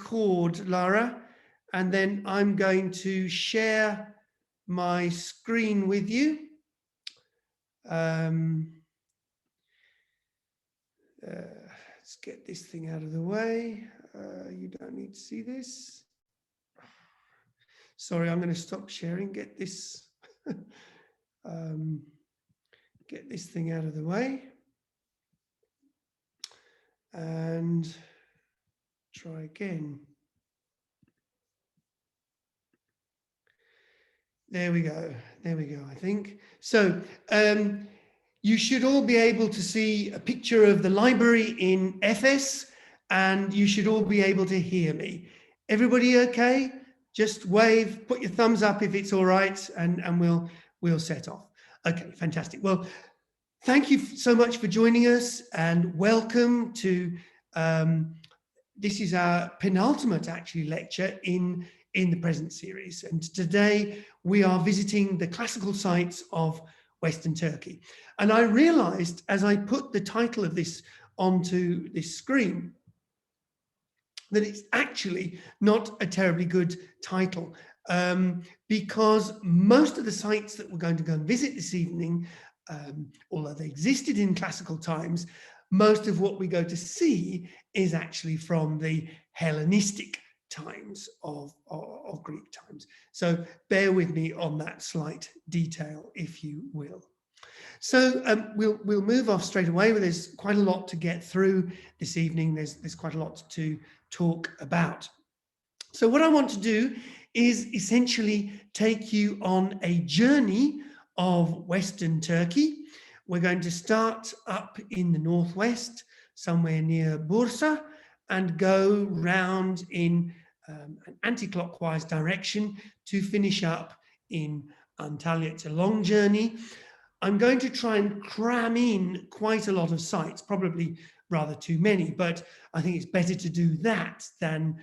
record, Lara, and then I'm going to share my screen with you. Let's get this thing out of the way. You don't need to see this. Sorry, I'm going to stop sharing. Get this, get this thing out of the way, and try again. There we go. There we go, I think. So you should all be able to see a picture of the library in Ephes, and you should all be able to hear me. Everybody okay? Just wave, put your thumbs up if it's all right, and we'll set off. Okay, fantastic. Well, thank you so much for joining us, and welcome to, this is our penultimate actually lecture in the present series. And today we are visiting the classical sites of Western Turkey. And I realized as I put the title of this onto this screen that it's actually not a terribly good title, because most of the sites that we're going to go and visit this evening, although they existed in classical times, most of what we go to see is actually from the Hellenistic times of Greek times. So bear with me on that slight detail, if you will. So we'll move off straight away. There's quite a lot to get through this evening. There's quite a lot to talk about. So what I want to do is essentially take you on a journey of Western Turkey. We're going to start up in the northwest, somewhere near Bursa, and go round in an anti-clockwise direction to finish up in Antalya. It's a long journey. I'm going to try and cram in quite a lot of sites, probably rather too many, but I think it's better to do that than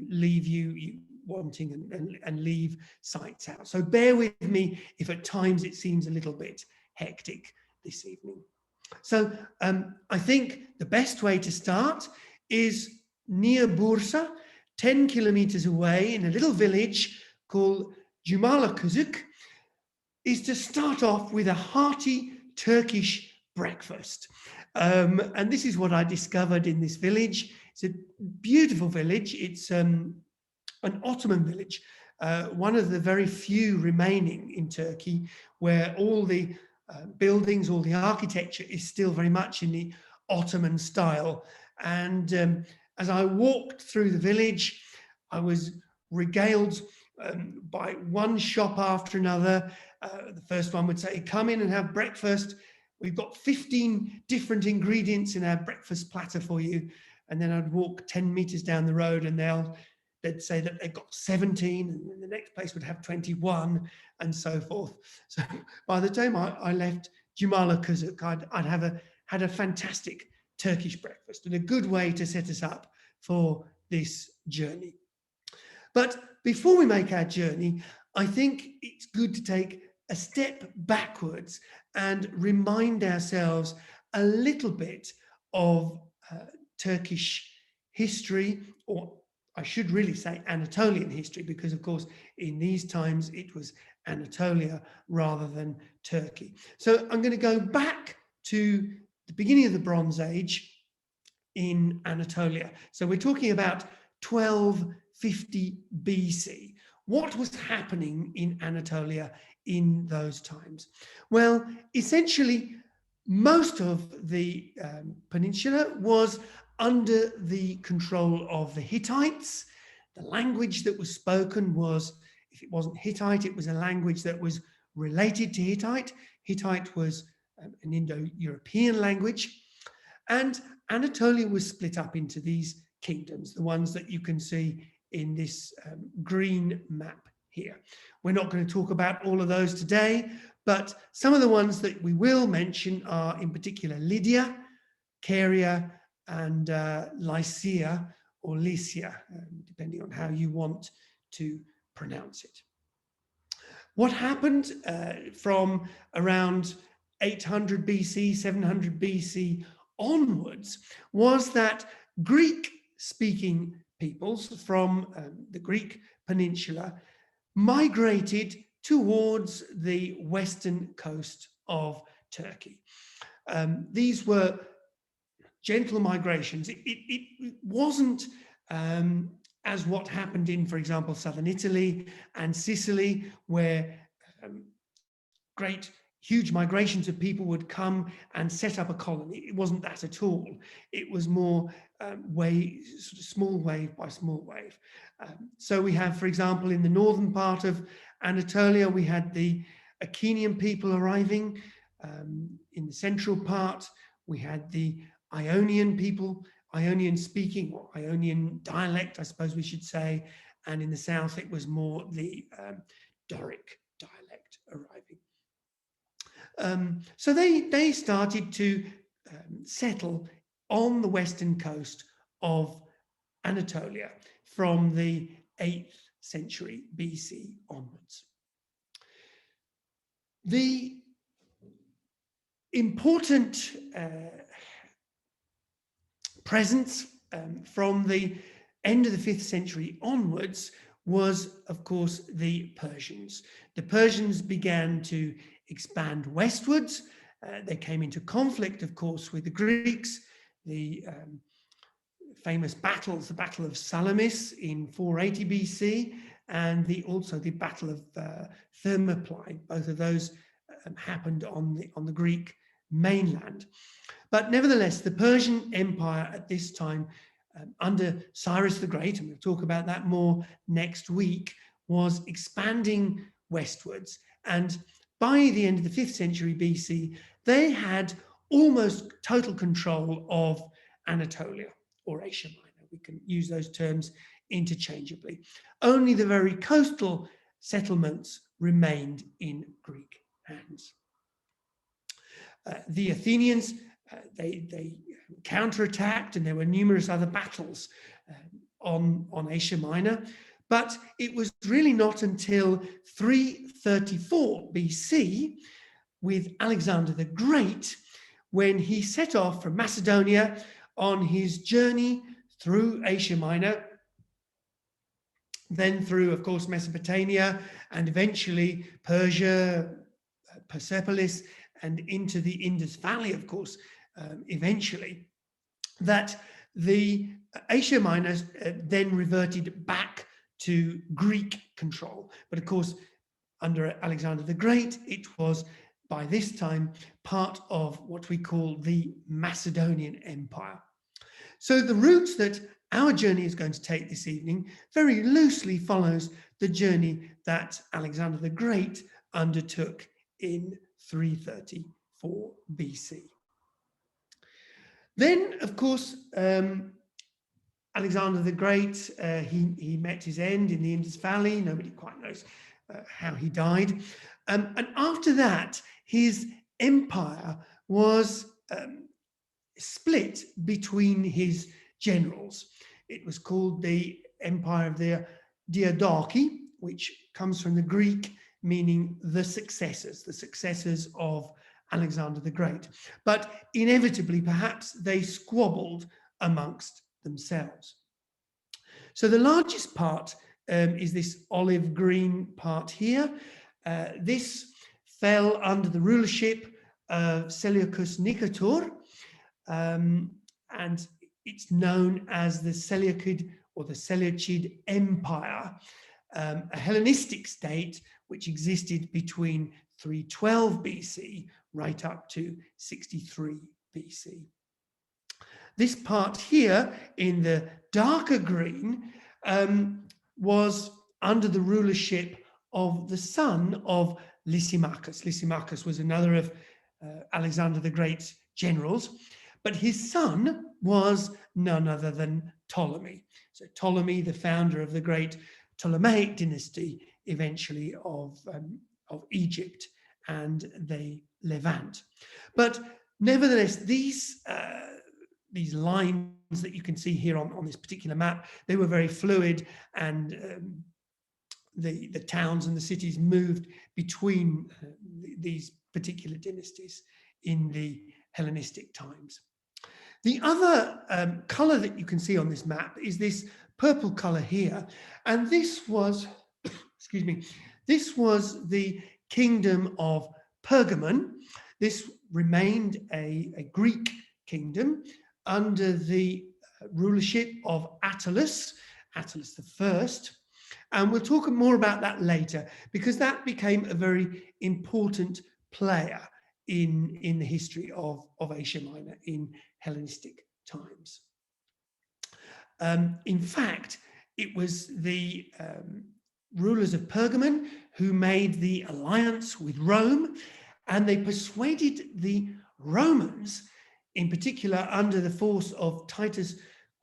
leave you wanting and leave sites out. So bear with me if at times it seems a little bit hectic this evening. So I think the best way to start is near Bursa, 10 kilometers away in a little village called Jumalakuzuk, is to start off with a hearty Turkish breakfast. And this is what I discovered in this village. It's a beautiful village. It's an Ottoman village, one of the very few remaining in Turkey where all the buildings, all the architecture is still very much in the Ottoman style. And as I walked through the village, I was regaled by one shop after another. The first one would say, come in and have breakfast. We've got 15 different ingredients in our breakfast platter for you. And then I'd walk 10 meters down the road and they'd say that they've got 17, and then the next place would have 21, and so forth. So by the time I left Jumalakuzuk, I'd had a fantastic Turkish breakfast and a good way to set us up for this journey. But before we make our journey, I think it's good to take a step backwards and remind ourselves a little bit of Turkish history, or I should really say Anatolian history, because of course in these times it was Anatolia rather than Turkey. So I'm going to go back to the beginning of the Bronze Age in Anatolia. So we're talking about 1250 BC. What was happening in Anatolia in those times? Well, essentially, most of the peninsula was under the control of the Hittites. The language that was spoken was, if it wasn't Hittite, it was a language that was related to Hittite. Hittite was an Indo-European language. And Anatolia was split up into these kingdoms, the ones that you can see in this green map here. We're not going to talk about all of those today, but some of the ones that we will mention are in particular Lydia, Caria, and Lycia or Lycia, depending on how you want to pronounce it. What happened from around 800 BC, 700 BC onwards was that Greek-speaking peoples from the Greek peninsula migrated towards the western coast of Turkey. These were gentle migrations. It wasn't as what happened in, for example, southern Italy and Sicily, where huge migrations of people would come and set up a colony. It wasn't that at all. It was more sort of small wave by small wave. So we have, for example, in the northern part of Anatolia, we had the Achaean people arriving. In the central part, we had the Ionian people, Ionian speaking, or Ionian dialect, I suppose we should say. And in the south, it was more the Doric dialect arriving. So they started to settle on the western coast of Anatolia from the 8th century BC onwards. The important presence from the end of the 5th century onwards was, of course, the Persians. The Persians began to expand westwards. They came into conflict, of course, with the Greeks. The famous battles, the Battle of Salamis in 480 BC, and also the Battle of Thermopylae. Both of those happened on the Greek mainland. But nevertheless, the Persian Empire at this time, under Cyrus the Great, and we'll talk about that more next week, was expanding westwards. And by the end of the 5th century BC, they had almost total control of Anatolia, or Asia Minor. We can use those terms interchangeably. Only the very coastal settlements remained in Greek hands. The Athenians, they counterattacked, and there were numerous other battles on Asia Minor. But it was really not until 334 BC, with Alexander the Great, when he set off from Macedonia on his journey through Asia Minor, then through, of course, Mesopotamia, and eventually Persia, Persepolis, and into the Indus Valley, of course, eventually, that the Asia Minor then reverted back to Greek control. But of course, under Alexander the Great, it was by this time part of what we call the Macedonian Empire. So the route that our journey is going to take this evening very loosely follows the journey that Alexander the Great undertook in 334 BC. Then, of course, Alexander the Great, he met his end in the Indus Valley. Nobody quite knows how he died. And after that, his empire was split between his generals. It was called the Empire of the Diadochi, which comes from the Greek meaning the successors of Alexander the Great. But inevitably, perhaps, they squabbled amongst themselves. So the largest part is this olive green part here. This fell under the rulership of Seleucus Nicator, and it's known as the Seleukid or the Selichid Empire, a Hellenistic state which existed between 312 BC right up to 63 BC. This part here in the darker green was under the rulership of the son of Lysimachus. Lysimachus was another of Alexander the Great's generals, but his son was none other than Ptolemy. So Ptolemy, the founder of the great Ptolemaic dynasty, eventually of Egypt and the Levant. But nevertheless, these lines that you can see here on this particular map, they were very fluid, and the towns and the cities moved between these particular dynasties in the Hellenistic times. The other color that you can see on this map is this purple color here. And this was, excuse me, this was the Kingdom of Pergamon. This remained a Greek kingdom under the rulership of Attalus I. And we'll talk more about that later, because that became a very important player in the history of Asia Minor in Hellenistic times. In fact, it was the rulers of Pergamon who made the alliance with Rome, and they persuaded the Romans, in particular under the force of Titus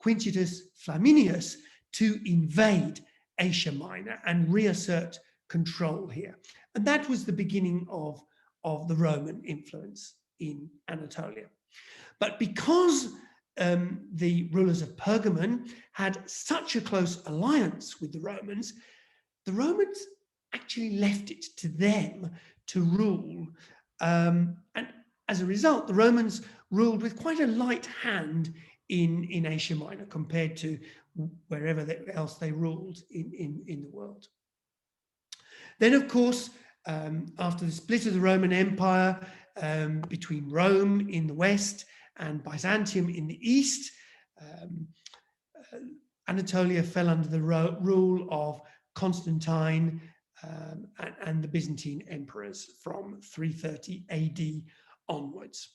Quintius Flaminius, to invade Asia Minor and reassert control here. And that was the beginning of the Roman influence in Anatolia. But because the rulers of Pergamon had such a close alliance with the Romans actually left it to them to rule. And as a result, the Romans ruled with quite a light hand in Asia Minor compared to wherever else they ruled in the world. Then, of course, after the split of the Roman Empire between Rome in the west and Byzantium in the east, Anatolia fell under the rule of Constantine and the Byzantine emperors from 330 AD onwards.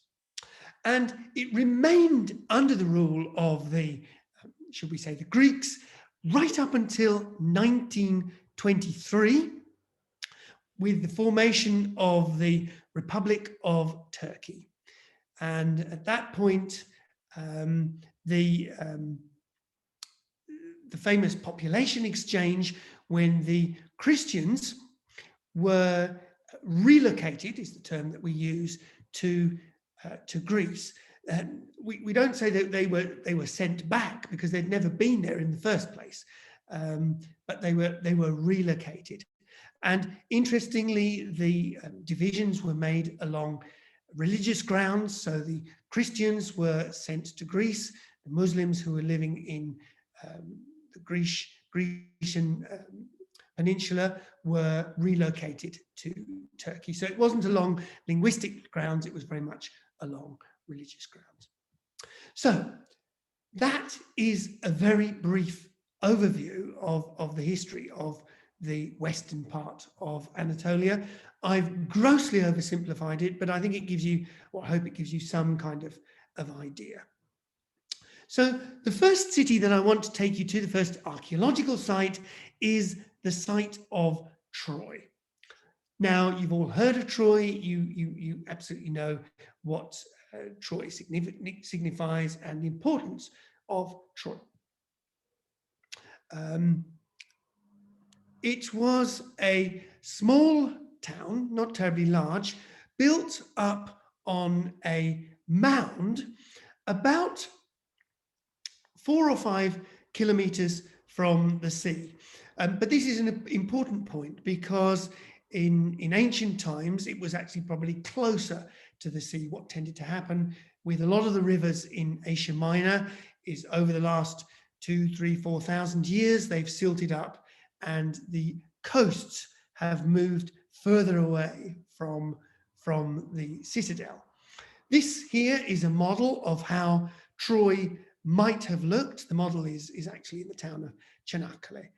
And it remained under the rule of the, should we say, the Greeks, right up until 1923, with the formation of the Republic of Turkey. And at that point, the famous population exchange, when the Christians were relocated, is the term that we use, to Greece. We don't say that they were sent back, because they'd never been there in the first place, but they were relocated. And interestingly, the divisions were made along religious grounds. So the Christians were sent to Greece, the Muslims who were living in the Grecian Peninsula were relocated to Turkey. So it wasn't along linguistic grounds, it was very much along religious grounds. So that is a very brief overview of the history of the western part of Anatolia. I've grossly oversimplified it, but I think it gives you, or I hope it gives you, some kind of idea. So the first city that I want to take you to, the first archaeological site, is the site of Troy. Now, you've all heard of Troy. You absolutely know what Troy signifies and the importance of Troy. It was a small town, not terribly large, built up on a mound about 4 or 5 kilometers from the sea. But this is an important point, because in ancient times, it was actually probably closer to the sea. What tended to happen with a lot of the rivers in Asia Minor is, over the last 2,000, 3,000, 4,000 years, they've silted up, and the coasts have moved further away from the citadel. This here is a model of how Troy might have looked. The model is actually in the town of Çanakkale,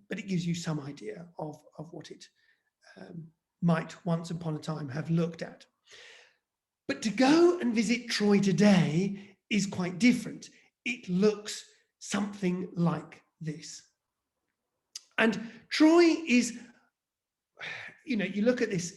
but it gives you some idea of what it might once upon a time have looked at. But to go and visit Troy today is quite different. It looks something like this. And Troy is, you know, you look at this,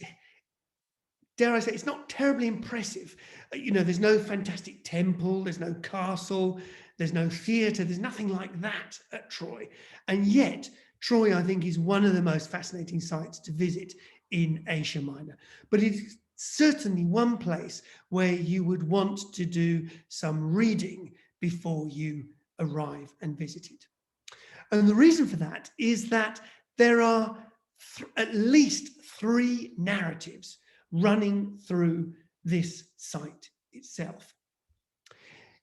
dare I say, it's not terribly impressive. You know, there's no fantastic temple, there's no castle, there's no theatre, there's nothing like that at Troy. And yet, Troy, I think, is one of the most fascinating sites to visit in Asia Minor. But it is certainly one place where you would want to do some reading before you arrive and visit it. And the reason for that is that there are at least 3 narratives running through this site itself.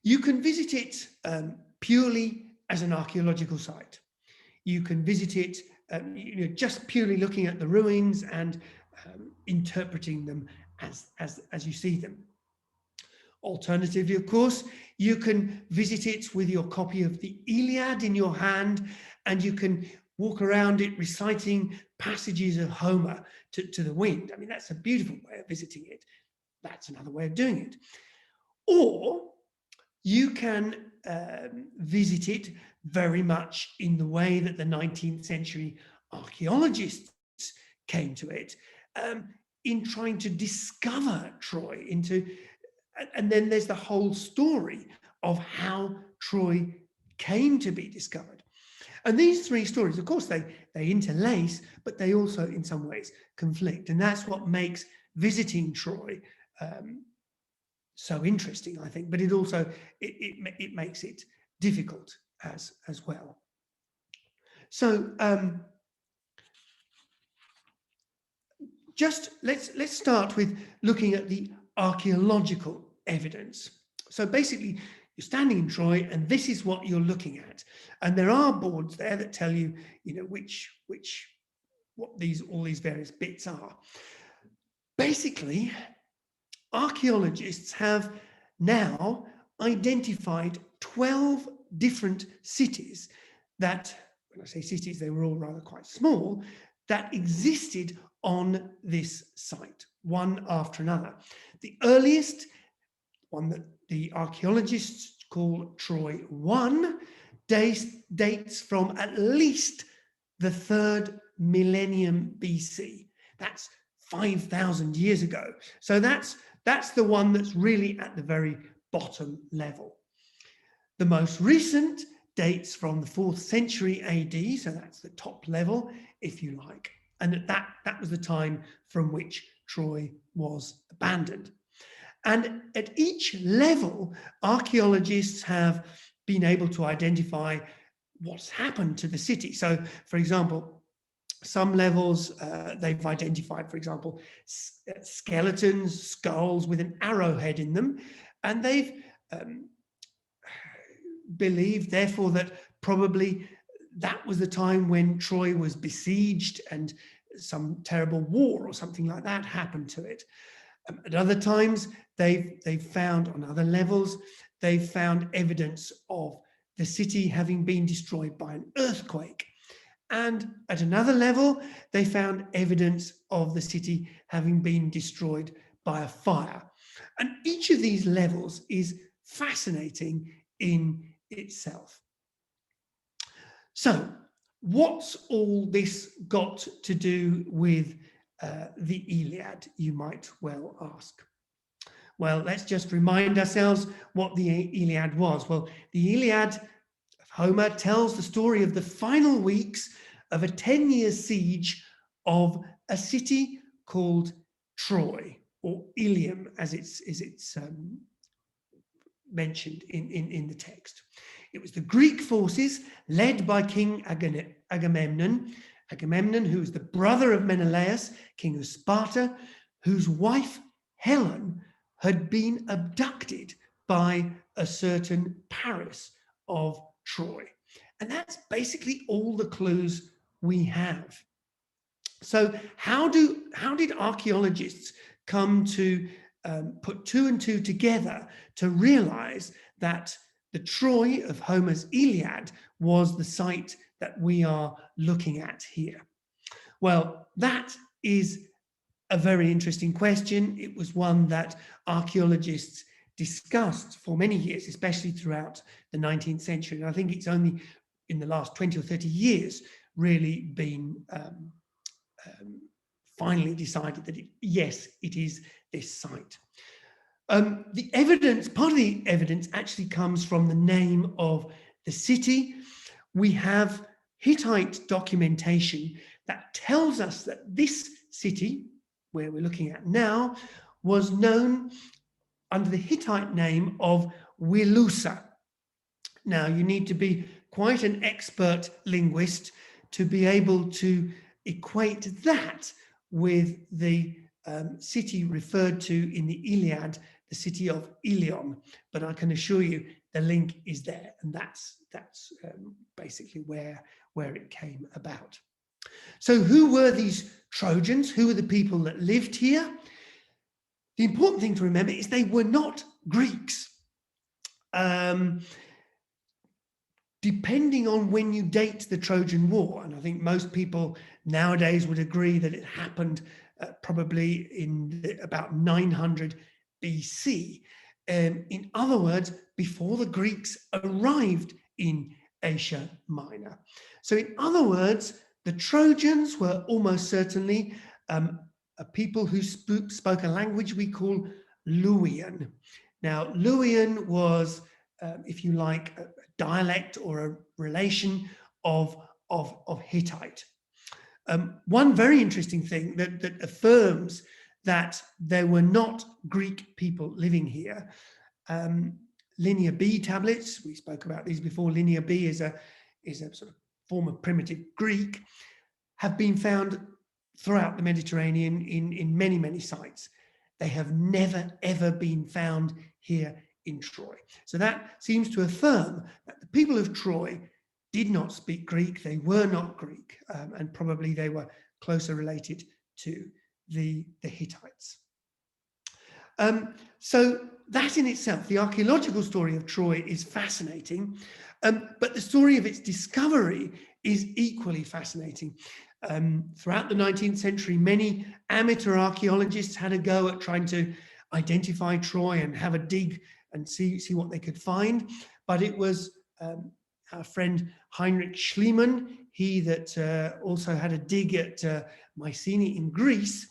You can visit it purely as an archaeological site. You can visit it just purely looking at the ruins and interpreting them as you see them. Alternatively, of course, you can visit it with your copy of the Iliad in your hand, and you can walk around it reciting passages of Homer to the wind. I mean, that's a beautiful way of visiting it. That's another way of doing it. Or you can visit it very much in the way that the 19th century archaeologists came to it, in trying to discover Troy, and then there's the whole story of how Troy came to be discovered. And these three stories, of course, they interlace, but they also in some ways conflict. And that's what makes visiting Troy so interesting, I think, but it also it makes it difficult as well. So just let's start with looking at the archaeological evidence. So basically, you're standing in Troy, and this is what you're looking at, and there are boards there that tell you, what all these various bits are. Basically, archaeologists have now identified 12 different cities that, when I say cities, they were all rather quite small, that existed on this site, one after another. The earliest one that the archaeologists call Troy I dates from at least the 3rd millennium BC. That's 5,000 years ago. So that's the one that's really at the very bottom level. The most recent dates from the 4th century AD, so that's the top level, if you like, and that was the time from which Troy was abandoned. And at each level, archaeologists have been able to identify what's happened to the city. So, for example, some levels, they've identified, for example, skeletons, skulls with an arrowhead in them, and they've believed, therefore, that probably that was the time when Troy was besieged and some terrible war or something like that happened to it. At other times, they've found, on other levels, they've found evidence of the city having been destroyed by an earthquake. And at another level, they found evidence of the city having been destroyed by a fire. And each of these levels is fascinating in itself. So, what's all this got to do with the Iliad, you might well ask? Well, let's just remind ourselves what the Iliad was. Well, the Iliad of Homer tells the story of the final weeks of a 10-year siege of a city called Troy, or Ilium, as it's mentioned in the text. It was the Greek forces led by King Agamemnon, who was the brother of Menelaus, king of Sparta, whose wife Helen had been abducted by a certain Paris of Troy. And that's basically all the clues we have. So how did archaeologists come to put two and two together to realize that the Troy of Homer's Iliad was the site that we are looking at here? Well, that is a very interesting question. It was one that archaeologists discussed for many years, especially throughout the 19th century. And I think it's only in the last 20 or 30 years really been finally decided that yes, it is this site. The evidence, part of the evidence actually comes from the name of the city. We have Hittite documentation that tells us that this city, where we're looking at now, was known under the Hittite name of Wilusa. Now, you need to be quite an expert linguist to be able to equate that with the city referred to in the Iliad, the city of Ilion, but I can assure you the link is there, and that's basically where it came about. So who were these Trojans? Who were the people that lived here? The important thing to remember is they were not Greeks. Depending on when you date the Trojan War, and I think most people nowadays would agree that it happened probably in about 900 BC. In other words, before the Greeks arrived in Asia Minor. So in other words, the Trojans were almost certainly a people who spoke a language we call Luwian. Now, Luwian was, if you like, a dialect or a relation of Hittite. One very interesting thing that affirms that there were not Greek people living here. Linear B tablets, we spoke about these before. Linear B is a sort of form of primitive Greek, have been found throughout the Mediterranean in many, many sites. They have never, ever been found here in Troy. So that seems to affirm that the people of Troy did not speak Greek, they were not Greek, and probably they were closer related to the Hittites. So that in itself, the archaeological story of Troy is fascinating, but the story of its discovery is equally fascinating. Throughout the 19th century, many amateur archaeologists had a go at trying to identify Troy and have a dig and see what they could find. But it was our friend Heinrich Schliemann, he that also had a dig at Mycenae in Greece,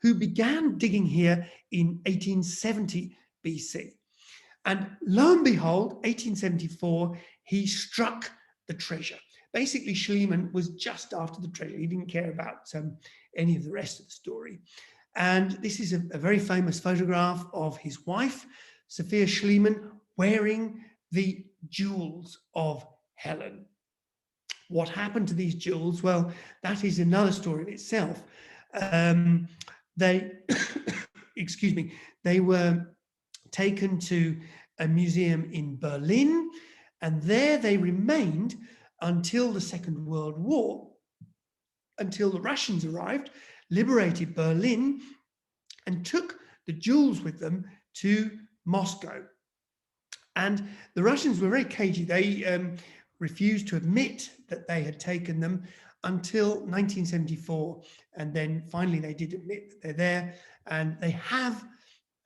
who began digging here in 1870 BC. And lo and behold, 1874, he struck the treasure. Basically, Schliemann was just after the treasure. He didn't care about any of the rest of the story. And this is a very famous photograph of his wife, Sophia Schliemann, wearing the jewels of Helen. What happened to these jewels? Well, that is another story in itself. They, excuse me, they were taken to a museum in Berlin, and there they remained until the Second World War, until the Russians arrived, liberated Berlin, and took the jewels with them to Moscow. And the Russians were very cagey. They refused to admit that they had taken them until 1974. And then finally they did admit that they're there. And they have,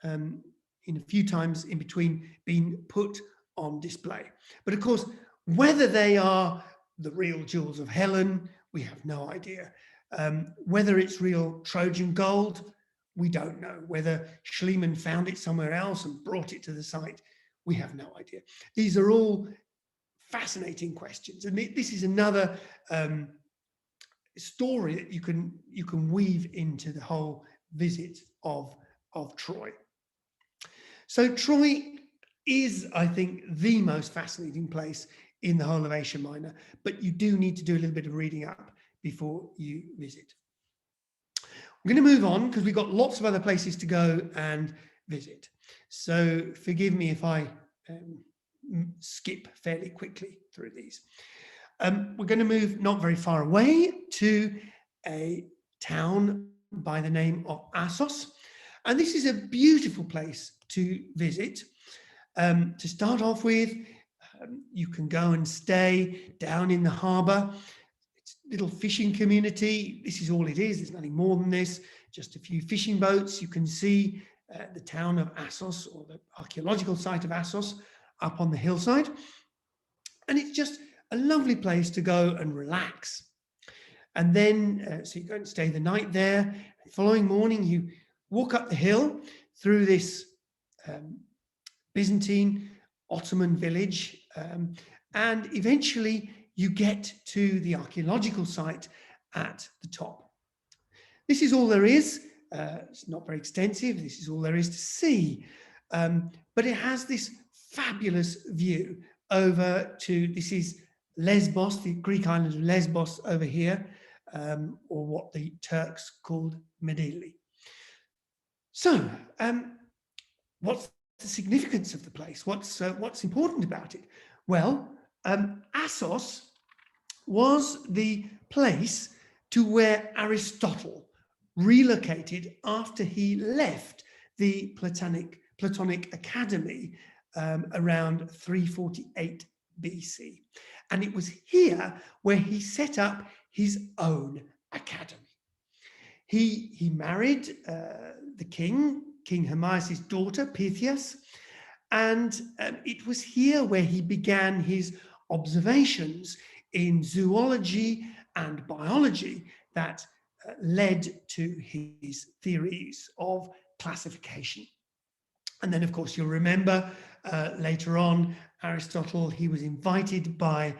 in a few times in between, been put on display. But of course, whether they are the real jewels of Helen, we have no idea. Whether it's real Trojan gold, we don't know. Whether Schliemann found it somewhere else and brought it to the site, we have no idea. These are all fascinating questions, and this is another story that you can weave into the whole visit of Troy. So Troy is, I think, the most fascinating place in the whole of Asia Minor, but you do need to do a little bit of reading up before you visit. I'm going to move on because we've got lots of other places to go and visit. So forgive me if I skip fairly quickly through these. We're going to move not very far away to a town by the name of Assos. And this is a beautiful place to visit. To start off with, you can go and stay down in the harbour. It's a little fishing community. This is all it is. There's nothing more than this. Just a few fishing boats. You can see the town of Assos, or the archaeological site of Assos, up on the hillside. And it's just a lovely place to go and relax. And then, so you go and stay the night there. The following morning, you walk up the hill through this Byzantine Ottoman village, and eventually you get to the archaeological site at the top. This is all there is. It's not very extensive. This is all there is to see, but it has this fabulous view over to, this is Lesbos, the Greek island of Lesbos over here, or what the Turks called Medeli. So what's the significance of the place? What's important about it? Well, Assos was the place to where Aristotle relocated after he left the Platonic Academy around 348 BC. And it was here where he set up his own academy. He married the King Hermias' daughter, Pythias, and it was here where he began his observations in zoology and biology that led to his theories of classification. And then, of course, you'll remember later on, Aristotle, he was invited by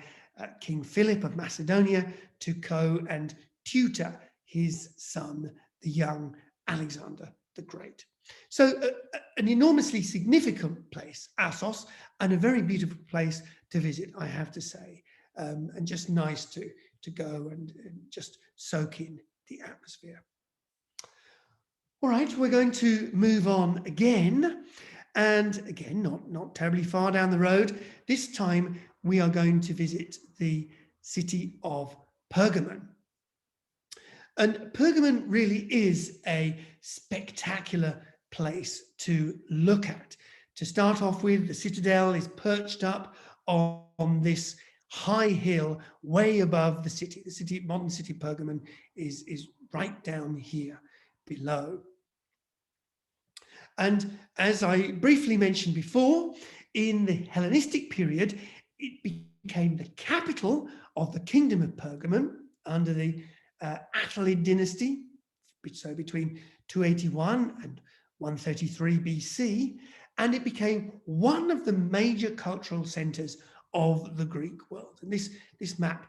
King Philip of Macedonia to go and tutor his son, the young Alexander the Great. So an enormously significant place, Assos, and a very beautiful place to visit, I have to say, and just nice to go and just soak in the atmosphere. All right, we're going to move on again, and again, not terribly far down the road. This time we are going to visit the city of Pergamon. And Pergamon really is a spectacular place to look at. To start off with, the citadel is perched up on this high hill way above the city. The modern city Pergamon is right down here below. And as I briefly mentioned before, in the Hellenistic period, it became the capital of the Kingdom of Pergamon under the Attalid dynasty, so between 281 and 133 BC, and it became one of the major cultural centers of the Greek world. And this map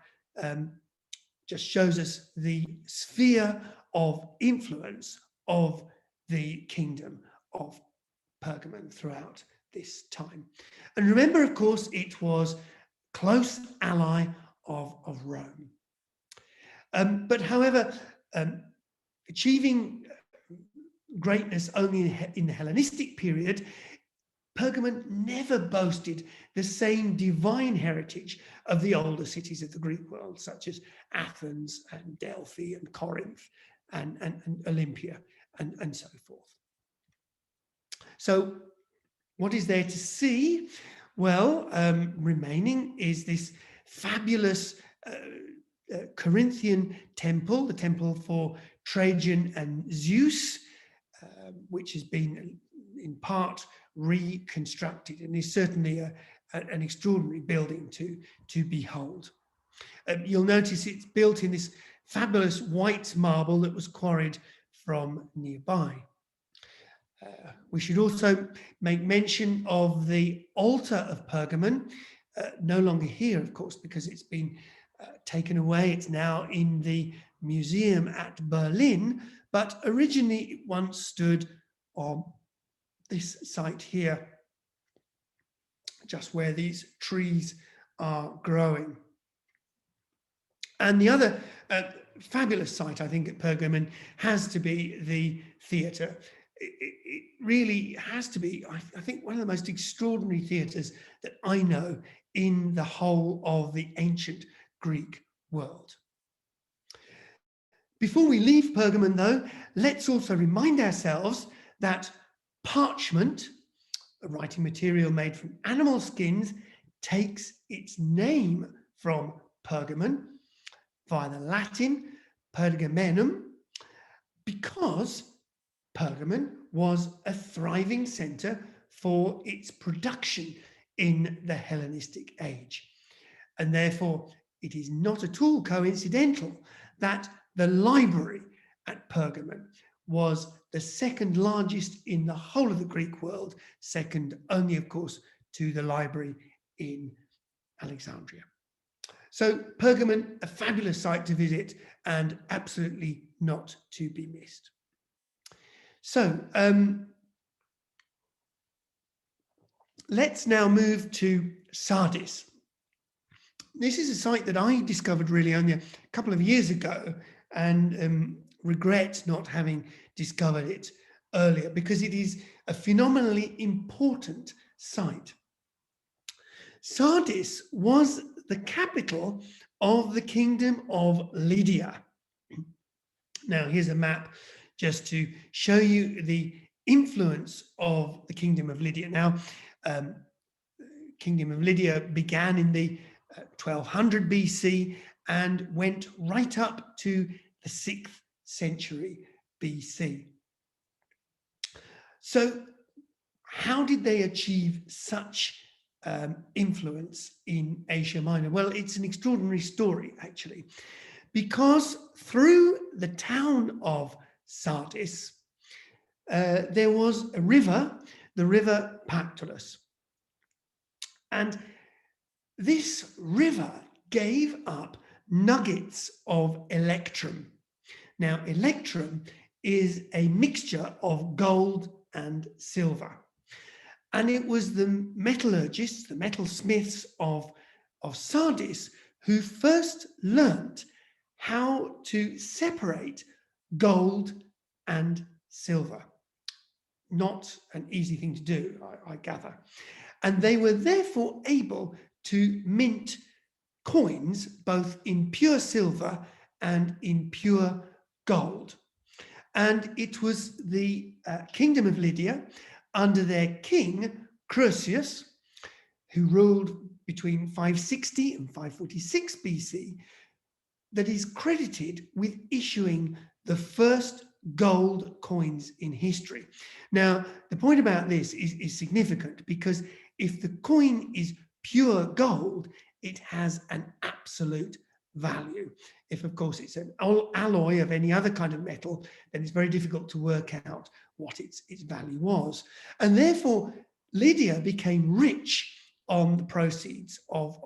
just shows us the sphere of influence of the Kingdom of Pergamon throughout this time. And remember, of course, it was close ally of Rome. But however, achieving greatness only in the Hellenistic period, Pergamon never boasted the same divine heritage of the older cities of the Greek world, such as Athens and Delphi and Corinth and Olympia and so forth. So what is there to see? Well, remaining is this fabulous Corinthian temple, the temple for Trajan and Zeus, which has been in part reconstructed and is certainly an extraordinary building to behold. You'll notice it's built in this fabulous white marble that was quarried from nearby. We should also make mention of the altar of Pergamon, no longer here, of course, because it's been taken away. It's now in the museum at Berlin, but originally it once stood on this site here, just where these trees are growing. And the other fabulous site, I think, at Pergamon has to be the theatre. It really has to be, I think, one of the most extraordinary theatres that I know in the whole of the ancient Greek world. Before we leave Pergamon, though, let's also remind ourselves that parchment, a writing material made from animal skins, takes its name from Pergamon via the Latin Pergamenum, because Pergamon was a thriving center for its production in the Hellenistic age. And therefore, it is not at all coincidental that the library at Pergamon was the second largest in the whole of the Greek world, second only, of course, to the library in Alexandria. So Pergamon, a fabulous site to visit and absolutely not to be missed. So let's now move to Sardis. This is a site that I discovered really only a couple of years ago, and regret not having discovered it earlier, because it is a phenomenally important site. Sardis was the capital of the Kingdom of Lydia. Now, here's a map just to show you the influence of the Kingdom of Lydia. Now, Kingdom of Lydia began in the 1200 BC and went right up to the 6th century BC. So how did they achieve such influence in Asia Minor? Well, it's an extraordinary story, actually, because through the town of Sardis, there was a river, the river Pactolus. And this river gave up nuggets of electrum. Now, electrum is a mixture of gold and silver. And it was the metallurgists, the metalsmiths of Sardis, who first learnt how to separate gold and silver. Not an easy thing to do, I gather. And they were therefore able to mint coins both in pure silver and in pure gold. And it was the Kingdom of Lydia under their king, Croesus, who ruled between 560 and 546 BC, that is credited with issuing the first gold coins in history. Now, the point about this is significant, because if the coin is pure gold, it has an absolute value. If, of course, it's an alloy of any other kind of metal, then it's very difficult to work out what its value was. And therefore, Lydia became rich on the proceeds of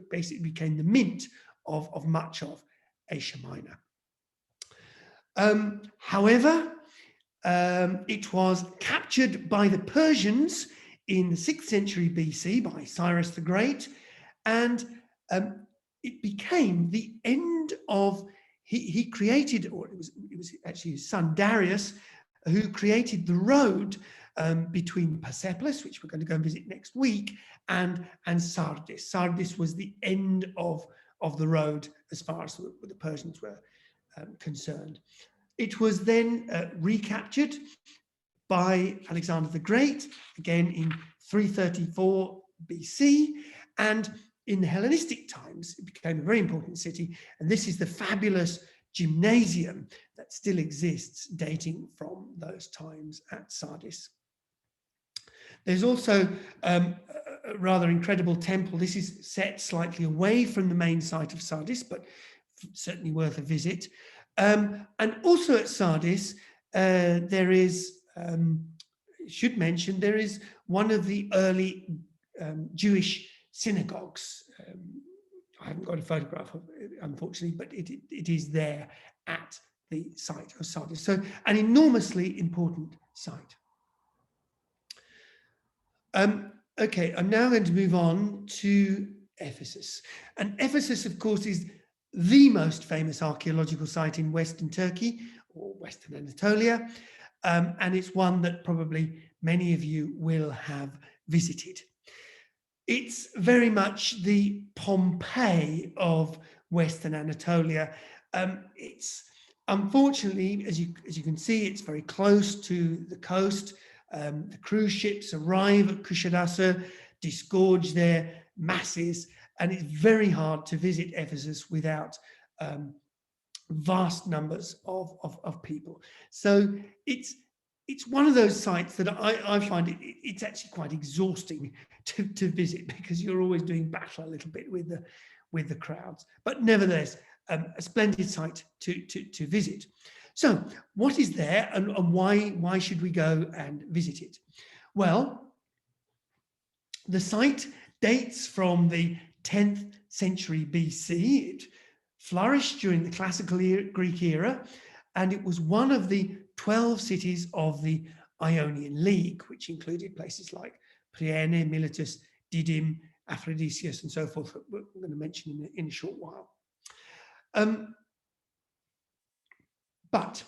basically became the mint of much of Asia Minor. However, it was captured by the Persians in the 6th century BC by Cyrus the Great, and it became the end of, he created, or it was actually his son Darius who created the road between Persepolis, which we're going to go and visit next week, and Sardis. Sardis was the end of the road as far as the Persians were concerned. It was then recaptured by Alexander the Great, again in 334 BC, and in the Hellenistic times, it became a very important city, and this is the fabulous gymnasium that still exists, dating from those times at Sardis. There's also a rather incredible temple. This is set slightly away from the main site of Sardis, but certainly worth a visit. And also at Sardis, there is, should mention, there is one of the early Jewish synagogues. I haven't got a photograph of it, unfortunately, but it is there at the site of Sardis. So an enormously important site. Okay, I'm now going to move on to Ephesus. And Ephesus, of course, is the most famous archaeological site in Western Turkey, or Western Anatolia, and it's one that probably many of you will have visited. It's very much the Pompeii of Western Anatolia. It's unfortunately, as you can see, it's very close to the coast. The cruise ships arrive at Kushadasa, disgorge their masses, and it's very hard to visit Ephesus without vast numbers of people. So it's one of those sites that I find it's actually quite exhausting to visit, because you're always doing battle a little bit with the crowds. But nevertheless, a splendid site to visit. So what is there, and why should we go and visit it? Well, the site dates from the 10th century BC. It flourished during the classical Greek era, and it was one of the 12 cities of the Ionian League, which included places like Priene, Miletus, Didyme, Aphrodisias, and so forth, that we're going to mention in a short while. But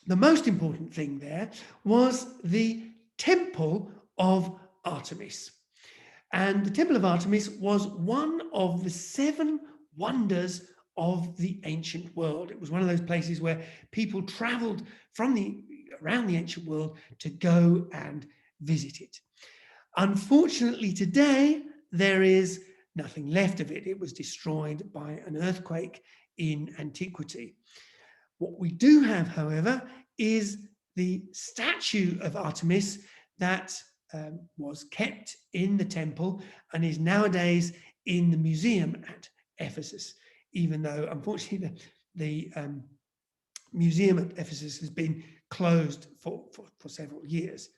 The most important thing there was the Temple of Artemis. And the Temple of Artemis was one of the 7 wonders of the ancient world. It was one of those places where people traveled from around the ancient world to go and visit it. Unfortunately, today, there is nothing left of it. It was destroyed by an earthquake in antiquity. What we do have, however, is the statue of Artemis that was kept in the temple and is nowadays in the museum at Ephesus, even though, unfortunately, the museum at Ephesus has been closed for several years.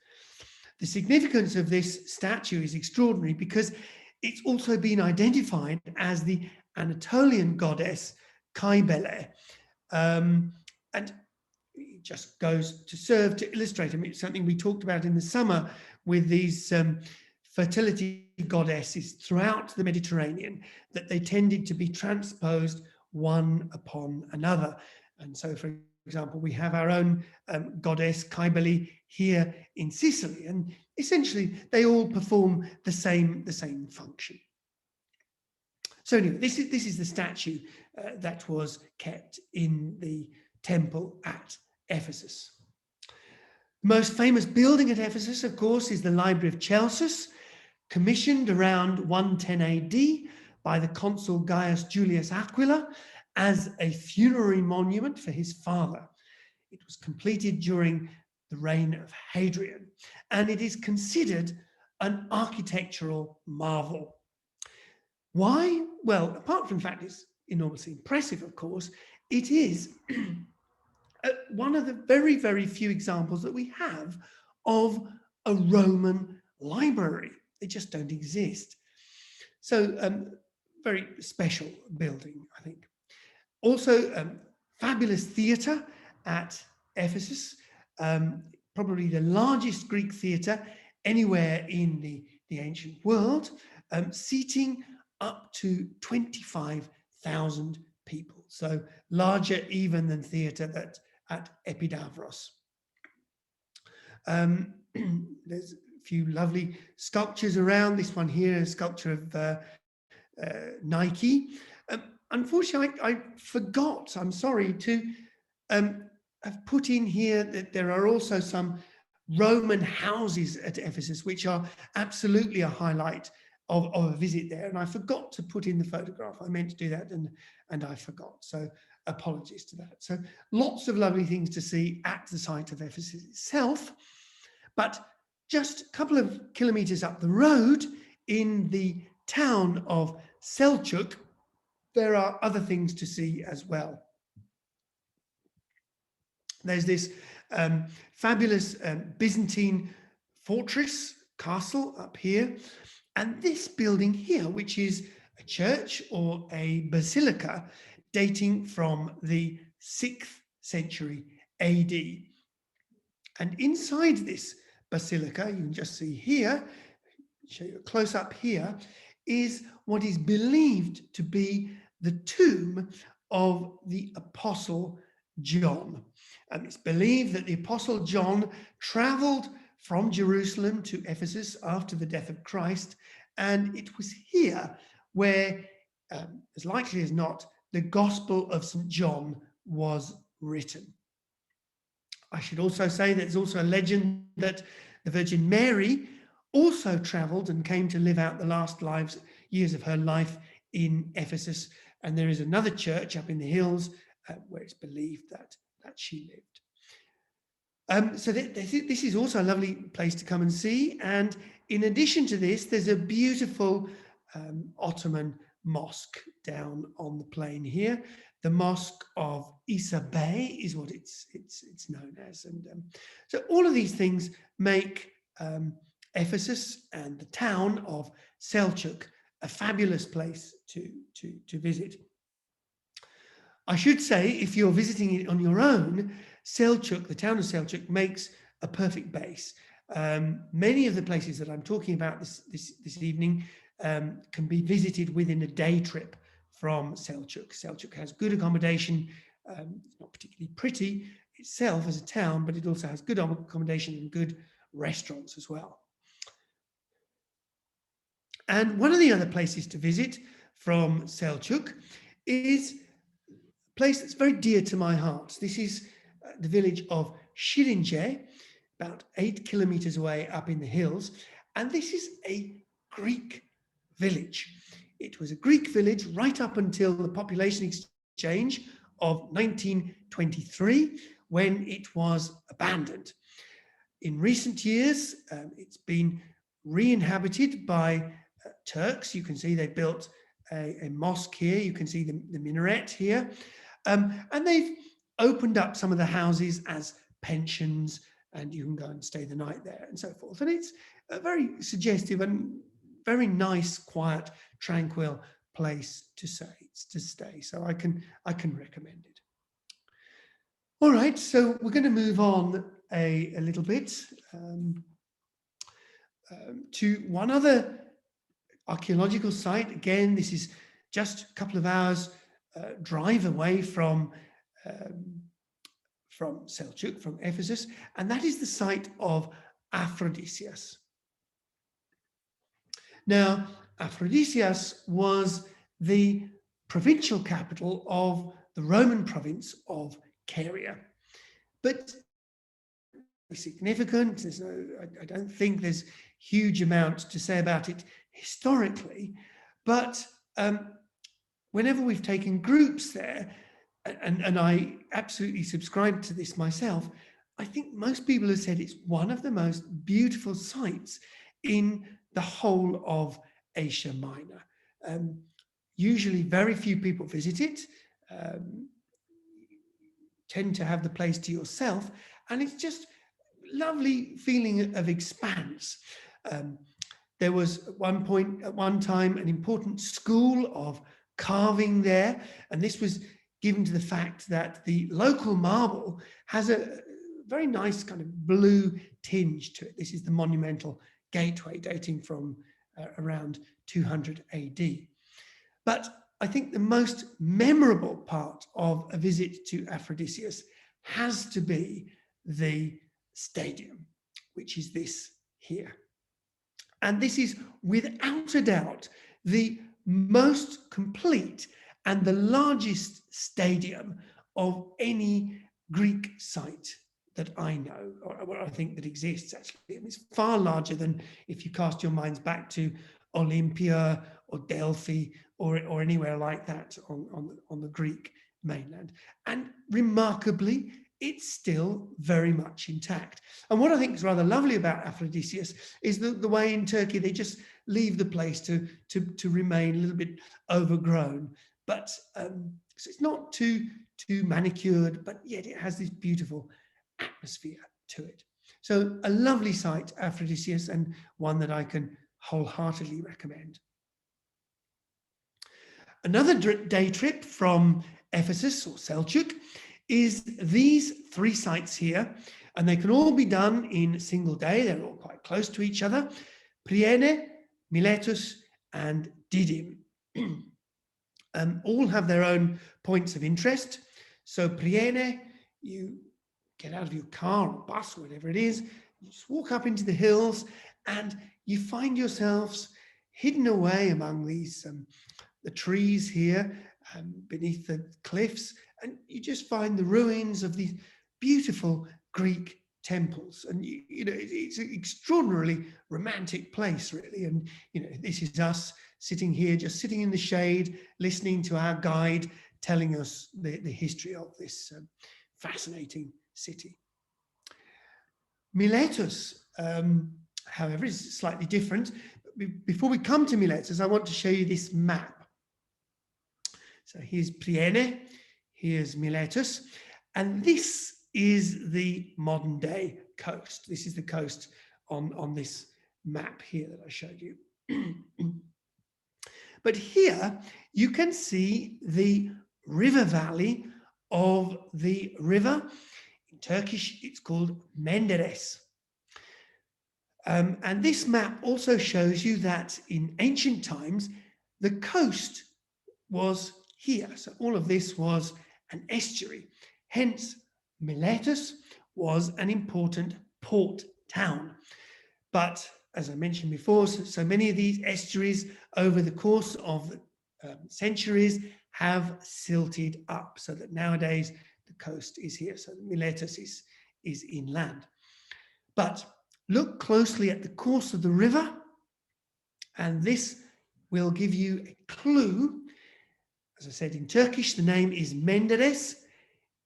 The significance of this statue is extraordinary because it's also been identified as the Anatolian goddess Cybele. And it just goes to serve to illustrate. I mean, it's something we talked about in the summer with these fertility goddesses throughout the Mediterranean, that they tended to be transposed one upon another. And so, for example, we have our own goddess Cybele here in Sicily, and essentially they all perform the same function. So anyway, this is the statue that was kept in the temple at Ephesus. The most famous building at Ephesus, of course, is the Library of Celsus, commissioned around 110 AD by the consul Gaius Julius Aquila as a funerary monument for his father. It was completed during the reign of Hadrian, and it is considered an architectural marvel. Why? Well, apart from the fact it's enormously impressive, of course, it is one of the very, very few examples that we have of a Roman library. They just don't exist. So very special building, I think. Also, fabulous theatre at Ephesus, probably the largest Greek theatre anywhere in the ancient world, seating up to 25,000 people. So larger even than theatre at Epidavros. There's a few lovely sculptures around. This one here is a sculpture of Nike. Unfortunately, I forgot, I'm sorry, to have put in here that there are also some Roman houses at Ephesus, which are absolutely a highlight of a visit there. And I forgot to put in the photograph. I meant to do that and I forgot. So apologies to that. So lots of lovely things to see at the site of Ephesus itself. But just a couple of kilometers up the road in the town of Selçuk, there are other things to see as well. There's this fabulous Byzantine fortress castle up here, and this building here, which is a church or a basilica dating from the 6th century AD. And inside this basilica, you can just see here, show you a close up here, is what is believed to be the tomb of the Apostle John. And it's believed that the Apostle John traveled from Jerusalem to Ephesus after the death of Christ, and it was here where, as likely as not, the Gospel of St. John was written. I should also say that there's also a legend that the Virgin Mary also traveled and came to live out the last years of her life in Ephesus, and there is another church up in the hills where it's believed that she lived. So this is also a lovely place to come and see, and in addition to this, there's a beautiful Ottoman mosque down on the plain here. The Mosque of Issa Bay is what it's known as, and so all of these things make Ephesus and the town of Selçuk a fabulous place to visit. I should say, if you're visiting it on your own, Selçuk, the town of Selçuk, makes a perfect base. Many of the places that I'm talking about this evening can be visited within a day trip from Selçuk. Selçuk has good accommodation. It's not particularly pretty. itself as a town, but it also has good accommodation and good restaurants as well. And one of the other places to visit from Selçuk is a place that's very dear to my heart. This is the village of Schillinger, about 8 kilometers away up in the hills. And this is a Greek village. It was a Greek village right up until the population exchange of 1923, when it was abandoned. In recent years, it's been re-inhabited by Turks. You can see they built a mosque here. You can see the minaret here. And they've opened up some of the houses as pensions, and you can go and stay the night there and so forth. And it's a very suggestive and very nice, quiet, tranquil place to stay. So I can recommend it. All right, so we're going to move on a little bit to one other archaeological site. Again, this is just a couple of hours drive away from Selçuk, from Ephesus, and that is the site of Aphrodisias. Now, Aphrodisias was the provincial capital of the Roman province of Caria, but significant. I don't think there's huge amount to say about it historically, but whenever we've taken groups there, and I absolutely subscribe to this myself, I think most people have said it's one of the most beautiful sites in the whole of Asia Minor. Usually very few people visit it, tend to have the place to yourself, and it's just lovely feeling of expanse. There was at one time an important school of carving there, and this was given to the fact that the local marble has a very nice kind of blue tinge to it. This is the monumental gateway dating from around 200 AD. But I think the most memorable part of a visit to Aphrodisias has to be the stadium, which is this here. And this is without a doubt the most complete and the largest stadium of any Greek site that I know, or I think that exists actually. And it's far larger than if you cast your minds back to Olympia or Delphi or anywhere like that on the Greek mainland. And remarkably, it's still very much intact. And what I think is rather lovely about Aphrodisias is the way in Turkey they just leave the place to remain a little bit overgrown. But so it's not too manicured, but yet it has this beautiful atmosphere to it. So a lovely site, Aphrodisias, and one that I can wholeheartedly recommend. Another day trip from Ephesus or Selçuk is these 3 sites here, and they can all be done in a single day. They're all quite close to each other: Priene, Miletus, and Didyme. All have their own points of interest. So Priene, you get out of your car or bus or whatever it is, you just walk up into the hills and you find yourselves hidden away among these the trees here beneath the cliffs, and you just find the ruins of these beautiful Greek temples. And you know, it's an extraordinarily romantic place, really. And you know, this is us sitting here, just sitting in the shade, listening to our guide telling us the history of this fascinating city. Miletus, however, is slightly different. Before we come to Miletus, I want to show you this map. So here's Priene, here's Miletus, and this is the modern day coast. This is the coast on this map here that I showed you. But here you can see the river valley of the river. In Turkish, it's called Menderes. And this map also shows you that in ancient times, the coast was here. So all of this was an estuary, hence Miletus was an important port town. But as I mentioned before, so many of these estuaries over the course of centuries have silted up, so that nowadays the coast is here. So Miletus is inland. But look closely at the course of the river, and this will give you a clue. As I said, in Turkish, the name is Menderes.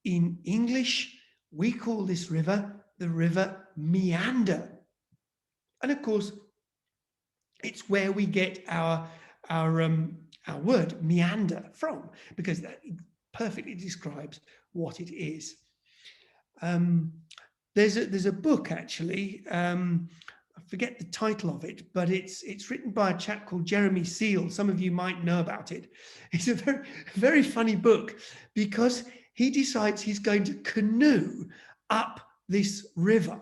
In English, we call this river the River Meander. And of course, it's where we get our word meander from, because that perfectly describes what it is. There's a book, actually, I forget the title of it, but it's written by a chap called Jeremy Seal. Some of you might know about it. It's a very, very funny book, because he decides he's going to canoe up this river.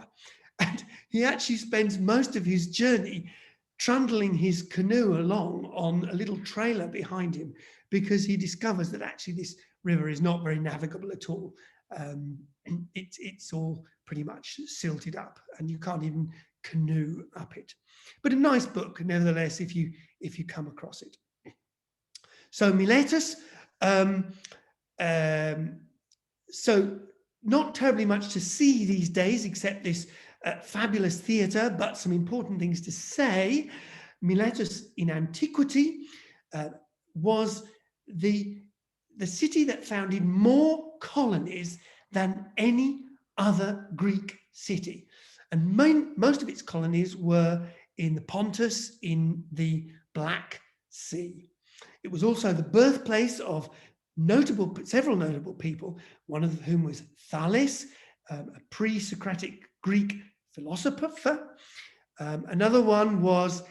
And he actually spends most of his journey trundling his canoe along on a little trailer behind him, because he discovers that actually this river is not very navigable at all. It's all pretty much silted up, and you can't even canoe up it. But a nice book, nevertheless, if you come across it. So Miletus, so not terribly much to see these days, except this fabulous theatre, but some important things to say. Miletus in antiquity was the city that founded more colonies than any other Greek city. And most of its colonies were in the Pontus, in the Black Sea. It was also the birthplace of several notable people, one of whom was Thales, a pre-Socratic Greek philosopher. Another one was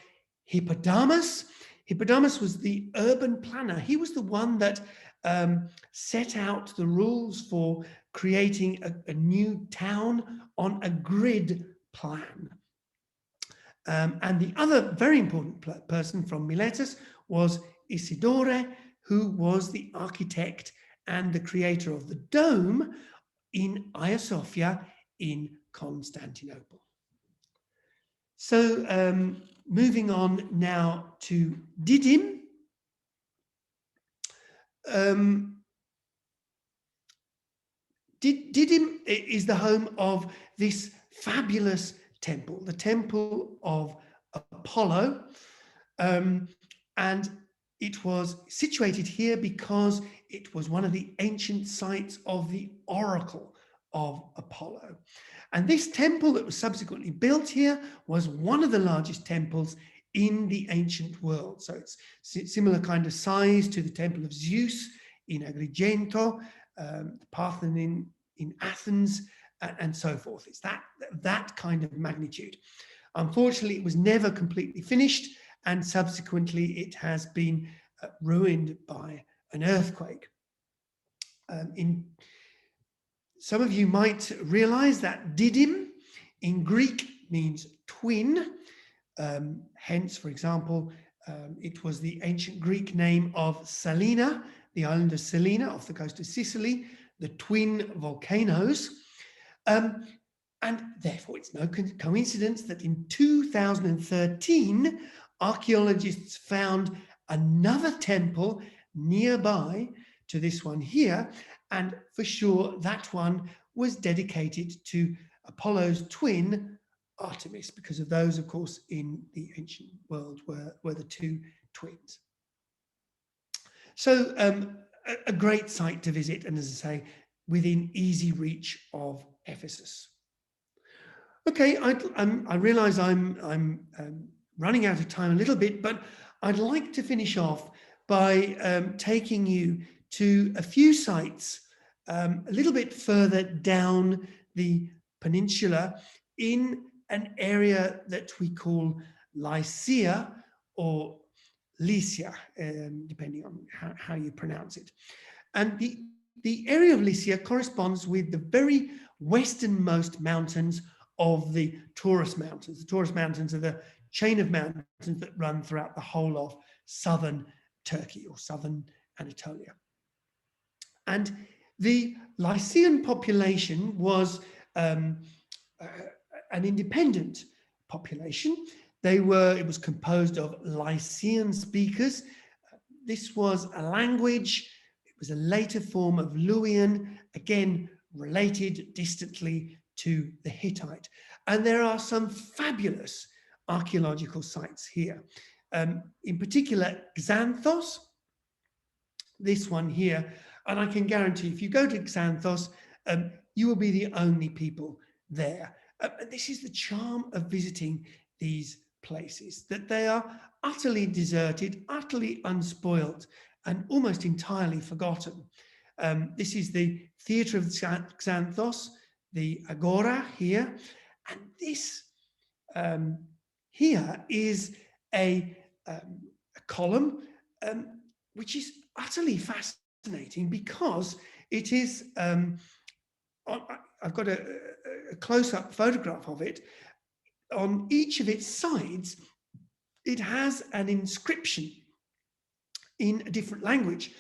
Hippodamus. Hippodamus was the urban planner. He was the one that set out the rules for creating a new town on a grid plan. And the other very important person from Miletus was Isidore, who was the architect and the creator of the dome in Hagia Sophia in Constantinople. So moving on now to Didyme. Didyme is the home of this fabulous temple, the Temple of Apollo, and it was situated here because it was one of the ancient sites of the Oracle of Apollo. And this temple that was subsequently built here was one of the largest temples in the ancient world. So it's similar kind of size to the Temple of Zeus in Agrigento, the Parthenon in Athens, and so forth. It's that kind of magnitude. Unfortunately, it was never completely finished, and subsequently it has been ruined by an earthquake. Some of you might realize that Didyme in Greek means twin. Hence, for example, it was the ancient Greek name of Salina, the island of Salina off the coast of Sicily, the Twin Volcanoes. And therefore, it's no coincidence that in 2013, archaeologists found another temple nearby to this one here. And for sure, that one was dedicated to Apollo's twin, Artemis, because of those, of course, in the ancient world were the two twins. So a great site to visit, and as I say, within easy reach of Ephesus. Okay, I realize I'm running out of time a little bit, but I'd like to finish off by taking you to a few sites a little bit further down the peninsula in an area that we call Lycia or Lycia, depending on how you pronounce it. And the area of Lycia corresponds with the very westernmost mountains of the Taurus Mountains. The Taurus Mountains are the chain of mountains that run throughout the whole of southern Turkey or southern Anatolia. And the Lycian population was an independent population. It was composed of Lycian speakers. This was a language, it was a later form of Luwian, again, related distantly to the Hittite. And there are some fabulous archaeological sites here. In particular, Xanthos, this one here, and I can guarantee if you go to Xanthos, you will be the only people there. This is the charm of visiting these places, that they are utterly deserted, utterly unspoilt, and almost entirely forgotten. This is the theatre of Xanthos, the Agora here, and this here is a column which is utterly fascinating because it is, I've got a close-up photograph of it. On each of its sides, it has an inscription in a different language.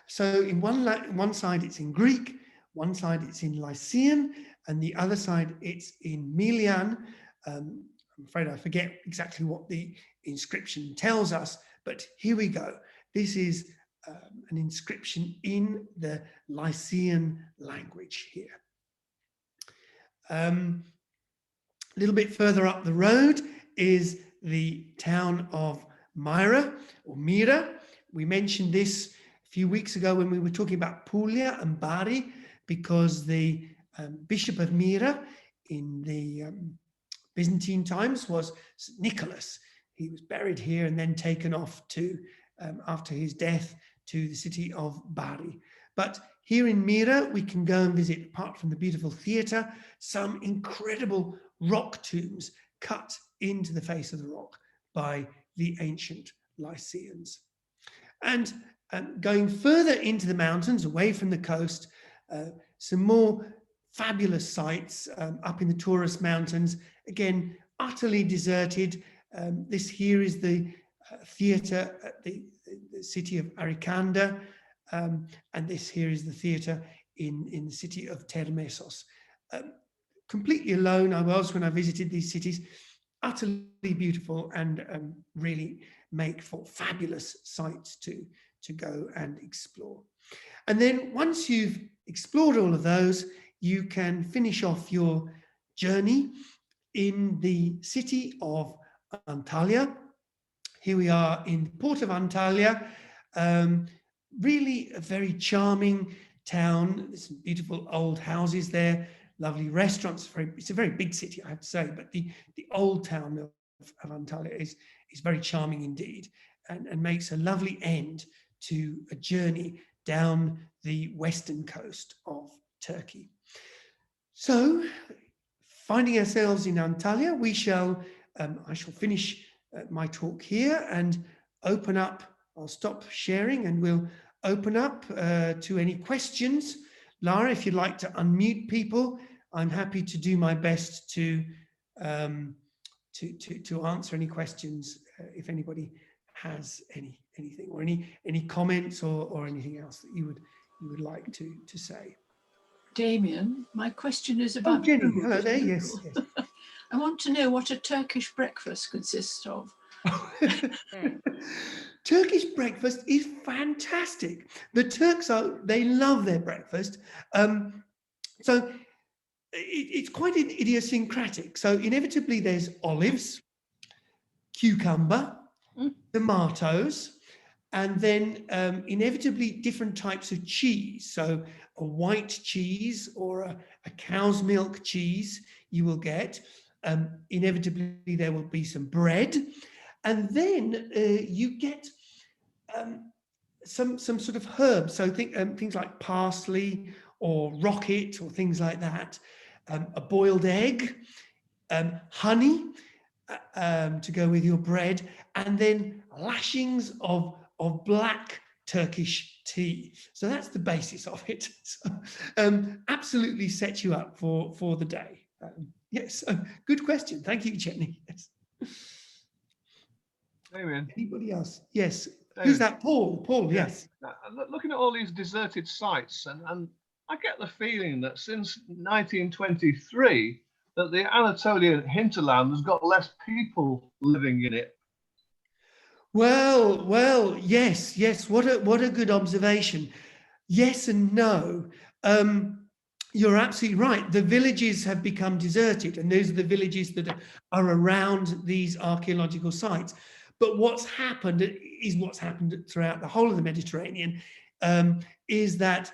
So in one side it's in Greek, one side it's in Lycian, and the other side it's in Melian. I'm afraid I forget exactly what the inscription tells us, but here we go. This is an inscription in the Lycian language here. A little bit further up the road is the town of Myra or Mira. We mentioned this a few weeks ago when we were talking about Puglia and Bari, because the Bishop of Myra in the Byzantine times was St. Nicholas. He was buried here and then taken off to, after his death, to the city of Bari. But here in Myra, we can go and visit, apart from the beautiful theatre, some incredible rock tombs cut into the face of the rock by the ancient Lycians. And going further into the mountains, away from the coast, some more fabulous sites up in the Taurus Mountains, again, utterly deserted. This here is the theatre at the city of Arikanda, and this here is the theatre in the city of Termessos. Completely alone I was when I visited these cities, utterly beautiful, and really make for fabulous sites to go and explore. And then once you've explored all of those, you can finish off your journey in the city of Antalya. Here we are in the port of Antalya, really a very charming town. There's some beautiful old houses there, lovely restaurants. It's a very big city, I have to say, but the old town of Antalya is very charming indeed, and makes a lovely end to a journey down the western coast of Turkey. So, finding ourselves in Antalya, we shall, I shall finish my talk here and open up. I'll stop sharing and we'll open up to any questions. Lara, if you'd like to unmute people, I'm happy to do my best to answer any questions if anybody has anything or any comments or anything else that you would like to say. Damien, my question is about... Oh, Jenny, hello there, yes. I want to know what a Turkish breakfast consists of. Turkish breakfast is fantastic. The Turks they love their breakfast. So it's quite idiosyncratic. So inevitably there's olives, cucumber, tomatoes, and then inevitably different types of cheese. So a white cheese or a cow's milk cheese you will get. Inevitably there will be some bread. And then you get some sort of herbs. So things like parsley or rocket or things like that. A boiled egg, honey to go with your bread, and then lashings of black Turkish tea. So that's the basis of it. So, absolutely sets you up for the day. Yes, good question. Thank you, Jenny. Yes. Damien. Anybody else? Yes. Damien. Who's that? Paul. Paul, yes. Looking at all these deserted sites, and I get the feeling that since 1923, that the Anatolian hinterland has got less people living in it. Well, yes. What a good observation. Yes and no. You're absolutely right. The villages have become deserted, and those are the villages that are around these archaeological sites. But what's happened is what's happened throughout the whole of the Mediterranean, is that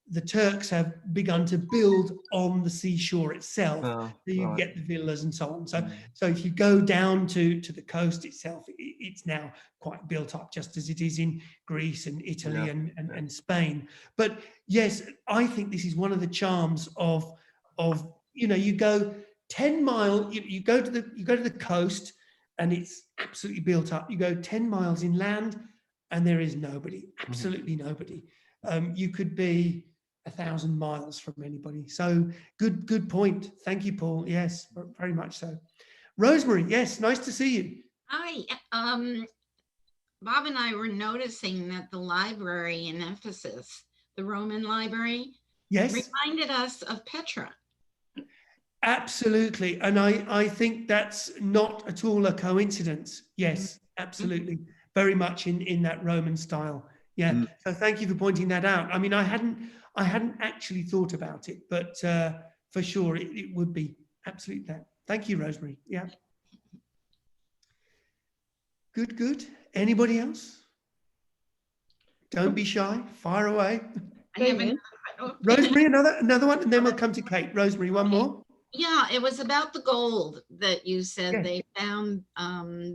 the Turks have begun to build on the seashore itself. Oh, So you right. get the villas and so on. So if you go down to the coast itself, it's now quite built up, just as it is in Greece and Italy and Spain. But yes, I think this is one of the charms of you go 10 miles, you go to the coast and it's absolutely built up. You go 10 miles inland and there is nobody, absolutely nobody. You could be 1,000 miles from anybody. So good point. Thank you, Paul. Yes, very much so. Rosemary, yes, nice to see you. Hi. Bob and I were noticing that the library in Ephesus, the Roman library, yes, reminded us of Petra. Absolutely. And I think that's not at all a coincidence. Yes, absolutely. Very much in that Roman style. Yeah. So thank you for pointing that out. I mean, I hadn't actually thought about it, but for sure it would be absolutely that. Thank you, Rosemary. Yeah. Good. Anybody else? Don't be shy. Fire away. Rosemary, another one, and then we'll come to Kate. Rosemary, one more. Yeah, it was about the gold that you said they found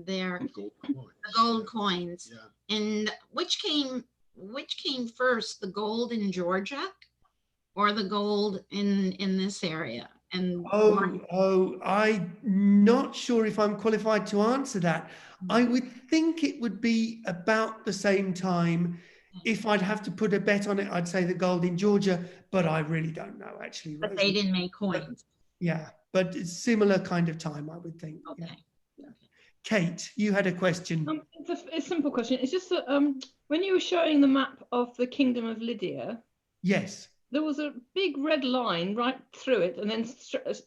there, the gold coins. Yeah. And which came first, the gold in Georgia or the gold in this area? And I'm not sure if I'm qualified to answer that. I would think it would be about the same time. If I'd have to put a bet on it, I'd say the gold in Georgia, but I really don't know, actually. But they didn't make coins. Yeah, but it's similar kind of time, I would think. Okay. Yeah. Kate, you had a question. It's a simple question. It's just that when you were showing the map of the Kingdom of Lydia, yes, there was a big red line right through it, and then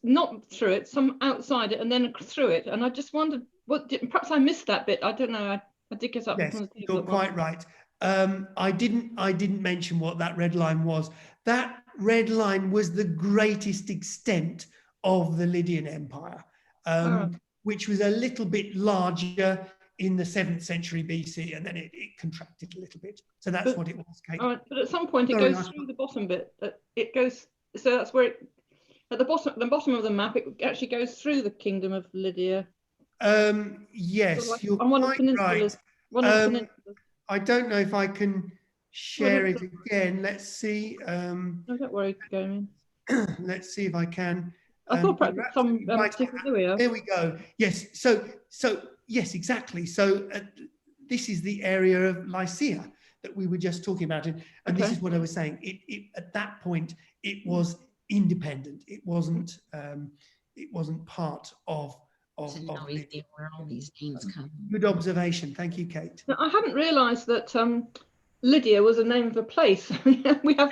not through it, some outside it, and then through it. And I just wondered, perhaps I missed that bit. I don't know. I did get up. Yes, you're quite right. I didn't mention what that red line was. That red line was the greatest extent of the Lydian Empire, which was a little bit larger in the 7th century BC, and then it contracted a little bit. So that's what it was, Kate. All right, but at some point it goes through the bottom bit. It goes, so that's where at the bottom of the map, it actually goes through the Kingdom of Lydia. Yes, so you're quite right. I don't know if I can share it again. Let's see. No, don't worry, going in. Let's see if I can. I thought perhaps some there we go. Yes. So yes, exactly. So this is the area of Lycia that we were just talking about, and this is what I was saying. It at that point it was independent. It wasn't part of Lydia. Where all these names come. Good observation. Thank you, Kate. Now, I hadn't realised that Lydia was a name of a place. We have.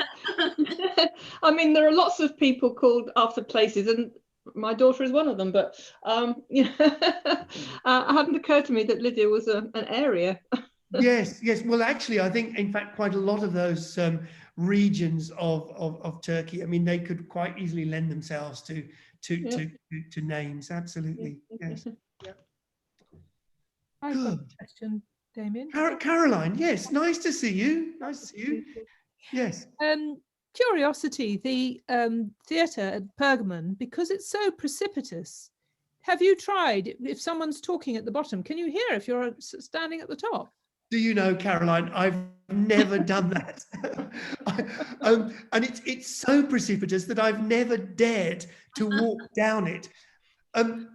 I mean, there are lots of people called after places, and my daughter is one of them. But it hadn't occurred to me that Lydia was an area. Yes. Well, actually, I think, in fact, quite a lot of those regions of Turkey, I mean, they could quite easily lend themselves to names. Absolutely. Yes. Yeah. I've got a question, Damien. Caroline, yes, nice to see you. Yes. Curiosity, the theatre at Pergamon, because it's so precipitous, have you tried, if someone's talking at the bottom, can you hear if you're standing at the top? Do you know, Caroline, I've never done that. And it's so precipitous that I've never dared to walk down it.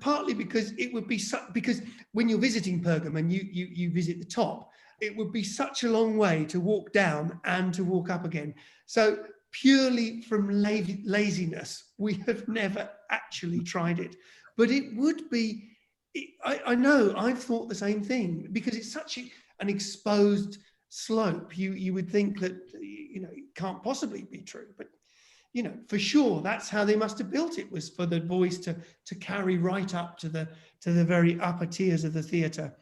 Partly because it would be because when you're visiting Pergamon, you visit the top. It would be such a long way to walk down and to walk up again. So purely from laziness, we have never actually tried it. But it would be. I know I've thought the same thing, because it's such an exposed slope, you would think that, you know, it can't possibly be true. But, you know, for sure, that's how they must have built it, was for the boys to carry right up to the very upper tiers of the theatre.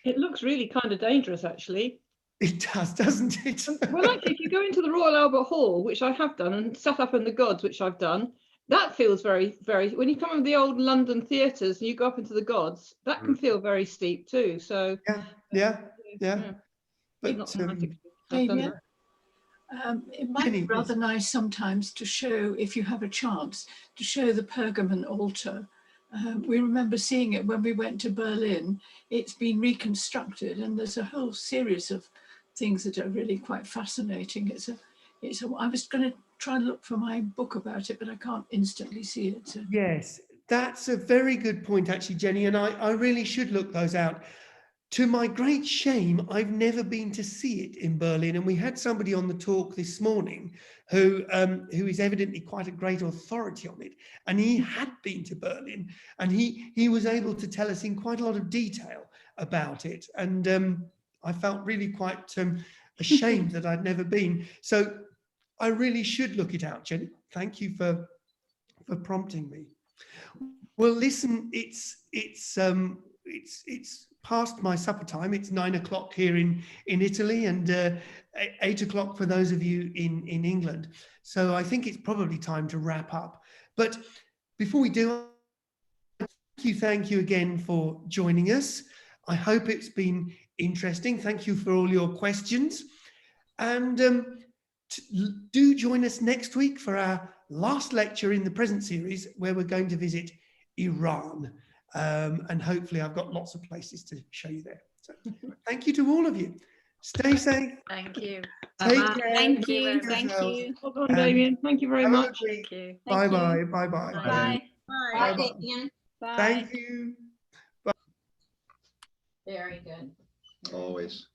It looks really kind of dangerous, actually. It does, doesn't it? Well, actually, if you go into the Royal Albert Hall, which I have done, and sat up in the gods, which I've done, that feels very, very, when you come with the old London theatres and you go up into the gods, that can feel very steep too. So yeah. But But not dramatic. Damien, it might be rather nice sometimes to show, if you have a chance, to show the Pergamon altar. We remember seeing it when we went to Berlin. It's been reconstructed, and there's a whole series of things that are really quite fascinating. I was going to try and look for my book about it, but I can't instantly see it. So. Yes, that's a very good point, actually, Jenny, and I really should look those out. To my great shame, I've never been to see it in Berlin, and we had somebody on the talk this morning who is evidently quite a great authority on it, and he had been to Berlin, and he was able to tell us in quite a lot of detail about it, and I felt really quite ashamed that I'd never been. So I really should look it out, Jenny. Thank you for prompting me. Well, listen, it's past my supper time. It's 9 o'clock here in Italy, and 8 o'clock for those of you in England. So I think it's probably time to wrap up. But before we do, thank you again for joining us. I hope it's been interesting. Thank you for all your questions. And do join us next week for our last lecture in the present series, where we're going to visit Iran. And hopefully I've got lots of places to show you there. So thank you to all of you. Stay safe. Thank you. Take care. Thank you. Look after Thank yourselves. you. Well done, Damien. Thank you very Have a much. good week. Thank you. Bye-bye. Bye-bye. Bye. Bye, Bye-bye. Damien. Bye. Thank you. Very good. Always.